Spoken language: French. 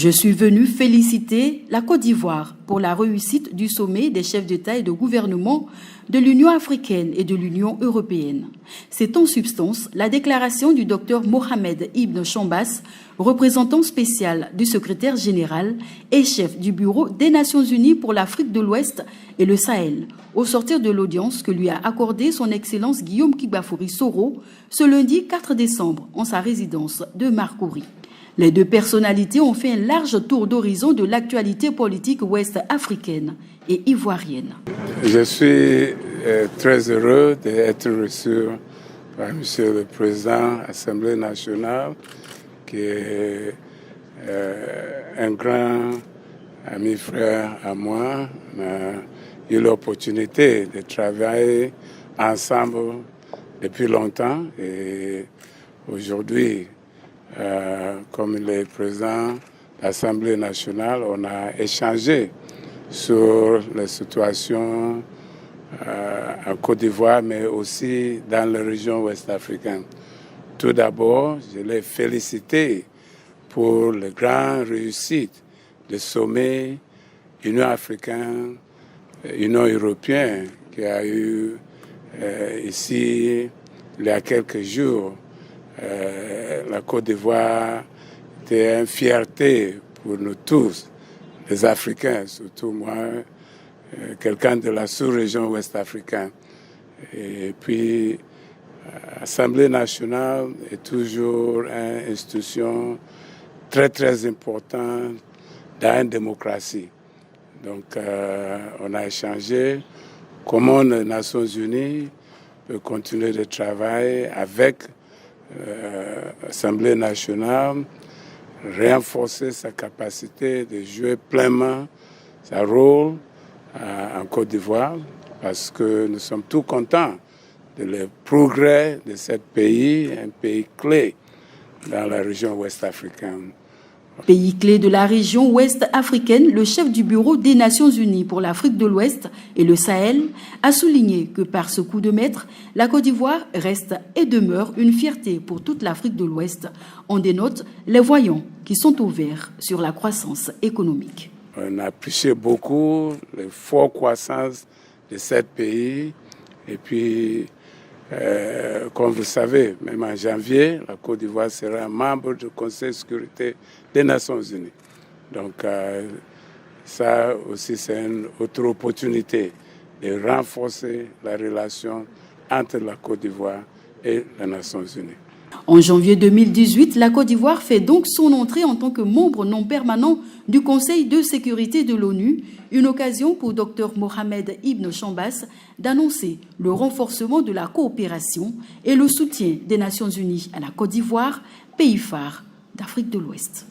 Je suis venu féliciter la Côte d'Ivoire pour la réussite du sommet des chefs d'État et de gouvernement de l'Union africaine et de l'Union européenne. C'est en substance la déclaration du Dr Mohamed Ibn Chambas, représentant spécial du secrétaire général et chef du Bureau des Nations Unies pour l'Afrique de l'Ouest et le Sahel, au sortir de l'audience que lui a accordée son Excellence Guillaume Kibafori Soro ce lundi 4 décembre en sa résidence de Marcouri. Les deux personnalités ont fait un large tour d'horizon de l'actualité politique ouest-africaine et ivoirienne. Je suis très heureux d'être reçu par M. le Président de l'Assemblée nationale, qui est un grand ami frère à moi. On a eu l'opportunité de travailler ensemble depuis longtemps et aujourd'hui, comme le président de l'Assemblée nationale, on a échangé sur la situation en Côte d'Ivoire, mais aussi dans la région ouest-africaine. Tout d'abord, je l'ai félicité pour la grande réussite du sommet Union africaine, Union européenne, qui a eu ici il y a quelques jours. La Côte d'Ivoire était une fierté pour nous tous, les Africains, surtout moi, quelqu'un de la sous-région ouest-africaine. Et puis, l'Assemblée nationale est toujours une institution très, très importante dans une démocratie. Donc, on a échangé comment les Nations unies peuvent continuer de travailler avec l'Assemblée nationale, renforcer sa capacité de jouer pleinement son rôle en Côte d'Ivoire, parce que nous sommes tous contents de le progrès de ce pays, un pays clé dans la région ouest-africaine. Pays clé de la région ouest-africaine, le chef du Bureau des Nations Unies pour l'Afrique de l'Ouest et le Sahel a souligné que par ce coup de maître, la Côte d'Ivoire reste et demeure une fierté pour toute l'Afrique de l'Ouest. On dénote les voyants qui sont ouverts sur la croissance économique. On a apprécié beaucoup la forte croissance de ce pays et puis comme vous savez, même en janvier, la Côte d'Ivoire sera un membre du Conseil de sécurité des Nations Unies. Donc ça aussi, c'est une autre opportunité de renforcer la relation entre la Côte d'Ivoire et les Nations Unies. En janvier 2018, la Côte d'Ivoire fait donc son entrée en tant que membre non permanent du Conseil de sécurité de l'ONU, une occasion pour Dr Mohamed Ibn Chambas d'annoncer le renforcement de la coopération et le soutien des Nations Unies à la Côte d'Ivoire, pays phare d'Afrique de l'Ouest.